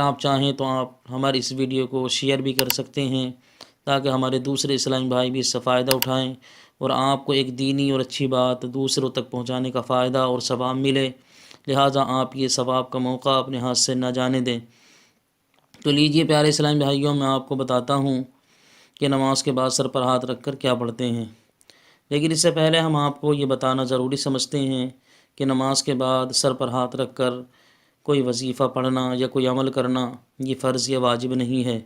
آپ چاہیں تو آپ ہماری اس ویڈیو کو شیئر بھی کر سکتے ہیں تاکہ ہمارے دوسرے اسلامی بھائی بھی اس سے فائدہ اٹھائیں اور آپ کو ایک دینی اور اچھی بات دوسروں تک پہنچانے کا فائدہ اور ثواب ملے، لہٰذا آپ یہ ثواب کا موقع اپنے ہاتھ سے نہ جانے دیں۔ تو لیجئے پیارے اسلامی بھائیوں، میں آپ کو بتاتا ہوں کہ نماز کے بعد سر پر ہاتھ رکھ کر کیا پڑھتے ہیں، لیکن اس سے پہلے ہم آپ کو یہ بتانا ضروری سمجھتے ہیں کہ نماز کے بعد سر پر ہاتھ رکھ کر کوئی وظیفہ پڑھنا یا کوئی عمل کرنا یہ فرض یا واجب نہیں ہے۔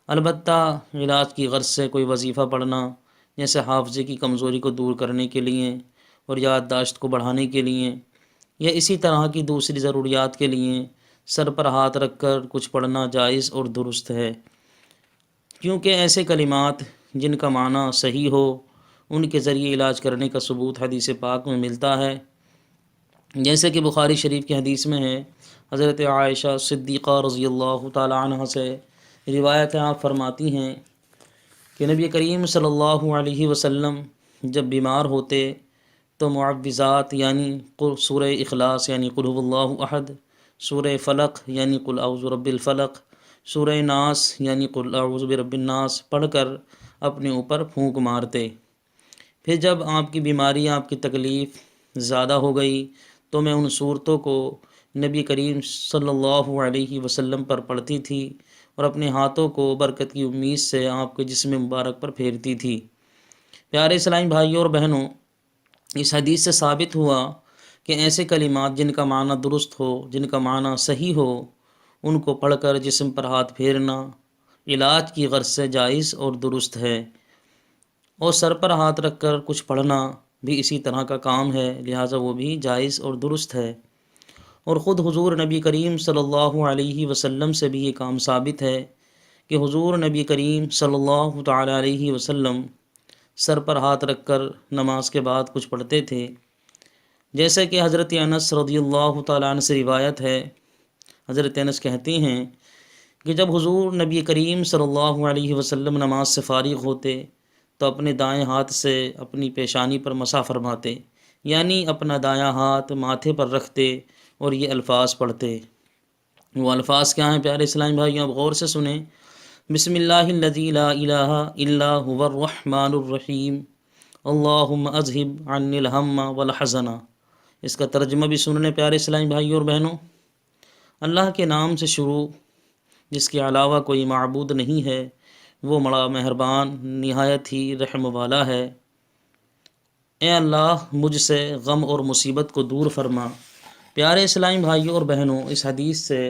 البتہ علاج کی غرض سے کوئی وظیفہ پڑھنا، جیسے حافظے کی کمزوری کو دور کرنے کے لیے اور یادداشت کو بڑھانے کے لیے یا اسی طرح کی دوسری ضروریات کے لیے سر پر ہاتھ رکھ کر کچھ پڑھنا جائز اور درست ہے، کیونکہ ایسے کلمات جن کا معنی صحیح ہو ان کے ذریعے علاج کرنے کا ثبوت حدیث پاک میں ملتا ہے، جیسے کہ بخاری شریف کی حدیث میں ہے۔ حضرت عائشہ صدیقہ رضی اللہ تعالی عنہ سے روایت ہے، آپ فرماتی ہیں کہ نبی کریم صلی اللہ علیہ وسلم جب بیمار ہوتے تو معوذات یعنی سورہ اخلاص یعنی قل هو اللہ احد، سورہ فلق یعنی قل اعوذ برب الفلق، سورہ ناس یعنی قل اعوذ برب الناس پڑھ کر اپنے اوپر پھونک مارتے۔ پھر جب آپ کی بیماری، آپ کی تکلیف زیادہ ہو گئی تو میں ان صورتوں کو نبی کریم صلی اللہ علیہ وسلم پر پڑھتی تھی اور اپنے ہاتھوں کو برکت کی امید سے آپ کے جسم مبارک پر پھیرتی تھی۔ پیارے اسلامی بھائیوں اور بہنوں، اس حدیث سے ثابت ہوا کہ ایسے کلمات جن کا معنی درست ہو، جن کا معنی صحیح ہو، ان کو پڑھ کر جسم پر ہاتھ پھیرنا علاج کی غرض سے جائز اور درست ہے، اور سر پر ہاتھ رکھ کر کچھ پڑھنا بھی اسی طرح کا کام ہے، لہٰذا وہ بھی جائز اور درست ہے۔ اور خود حضور نبی کریم صلی اللہ علیہ وسلم سے بھی یہ کام ثابت ہے کہ حضور نبی کریم صلی اللہ تعالی علیہ وسلم سر پر ہاتھ رکھ کر نماز کے بعد کچھ پڑھتے تھے، جیسے کہ حضرت انس رضی اللہ تعالیٰ عنہ سے روایت ہے۔ حضرت انس کہتے ہیں کہ جب حضور نبی کریم صلی اللہ علیہ وسلم نماز سے فارغ ہوتے تو اپنے دائیں ہاتھ سے اپنی پیشانی پر مسح فرماتے، یعنی اپنا دایاں ہاتھ ماتھے پر رکھتے اور یہ الفاظ پڑھتے۔ وہ الفاظ کیا ہیں پیارے اسلامی بھائیوں؟ آپ غور سے سنیں۔ بسم اللہ الذی لا الہ الا هو الرحمن الرحیم اللہم اذہب عنی الہم والحزن۔ اس کا ترجمہ بھی سن لیں پیارے اسلامی بھائیوں اور بہنوں۔ اللہ کے نام سے شروع، جس کے علاوہ کوئی معبود نہیں ہے، وہ بڑا مہربان نہایت ہی رحم والا ہے۔ اے اللہ مجھ سے غم اور مصیبت کو دور فرما۔ پیارے اسلامی بھائیوں اور بہنوں، اس حدیث سے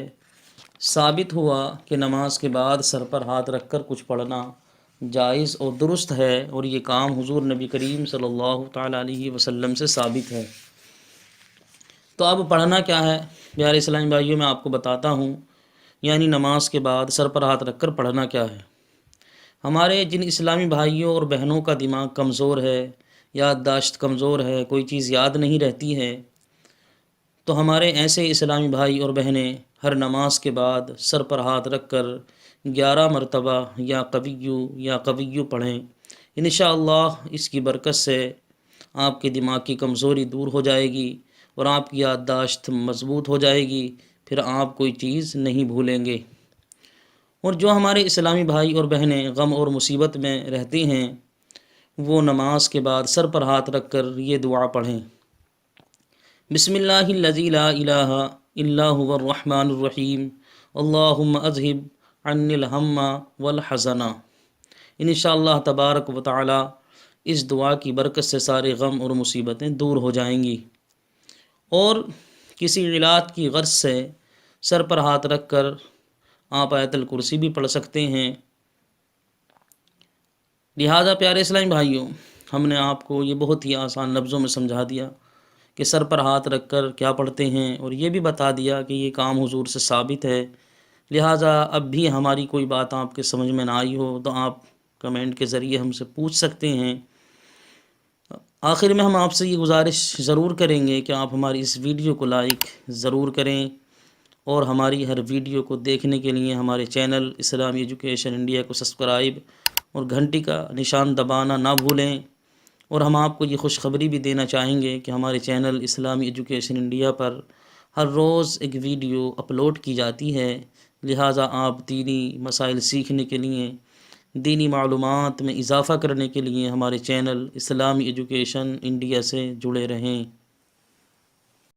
ثابت ہوا کہ نماز کے بعد سر پر ہاتھ رکھ کر کچھ پڑھنا جائز اور درست ہے، اور یہ کام حضور نبی کریم صلی اللہ تعالیٰ علیہ وسلم سے ثابت ہے۔ تو اب پڑھنا کیا ہے پیارے اسلامی بھائیوں؟ میں آپ کو بتاتا ہوں، یعنی نماز کے بعد سر پر ہاتھ رکھ کر پڑھنا کیا ہے۔ ہمارے جن اسلامی بھائیوں اور بہنوں کا دماغ کمزور ہے، یادداشت کمزور ہے، کوئی چیز یاد نہیں رہتی ہے، تو ہمارے ایسے اسلامی بھائی اور بہنیں ہر نماز کے بعد سر پر ہاتھ رکھ کر 11 مرتبہ یا قویو پڑھیں۔ انشاءاللہ اس کی برکت سے آپ کے دماغ کی کمزوری دور ہو جائے گی اور آپ کی یادداشت مضبوط ہو جائے گی، پھر آپ کوئی چیز نہیں بھولیں گے۔ اور جو ہمارے اسلامی بھائی اور بہنیں غم اور مصیبت میں رہتے ہیں، وہ نماز کے بعد سر پر ہاتھ رکھ کر یہ دعا پڑھیں۔ بسم اللہ الذی لا الہ الا هو الرحمن الرحیم اللہم اذہب عنی الہم والحزن۔ انشاءاللہ تبارک و تعالی اس دعا کی برکت سے سارے غم اور مصیبتیں دور ہو جائیں گی۔ اور کسی علاج کی غرض سے سر پر ہاتھ رکھ کر آپ آیت الکرسی بھی پڑھ سکتے ہیں۔ لہٰذا پیارے اسلامی بھائیوں، ہم نے آپ کو یہ بہت ہی آسان لفظوں میں سمجھا دیا کہ سر پر ہاتھ رکھ کر کیا پڑھتے ہیں، اور یہ بھی بتا دیا کہ یہ کام حضور سے ثابت ہے۔ لہٰذا اب بھی ہماری کوئی بات آپ کے سمجھ میں نہ آئی ہو تو آپ کمنٹ کے ذریعے ہم سے پوچھ سکتے ہیں۔ آخر میں ہم آپ سے یہ گزارش ضرور کریں گے کہ آپ ہماری اس ویڈیو کو لائک ضرور کریں، اور ہماری ہر ویڈیو کو دیکھنے کے لیے ہمارے چینل اسلامی ایجوکیشن انڈیا کو سبسکرائب اور گھنٹی کا نشان دبانا نہ بھولیں۔ اور ہم آپ کو یہ خوشخبری بھی دینا چاہیں گے کہ ہمارے چینل اسلامی ایجوکیشن انڈیا پر ہر روز ایک ویڈیو اپلوڈ کی جاتی ہے، لہٰذا آپ دینی مسائل سیکھنے کے لیے، دینی معلومات میں اضافہ کرنے کے لیے ہمارے چینل اسلامی ایجوکیشن انڈیا سے جڑے رہیں۔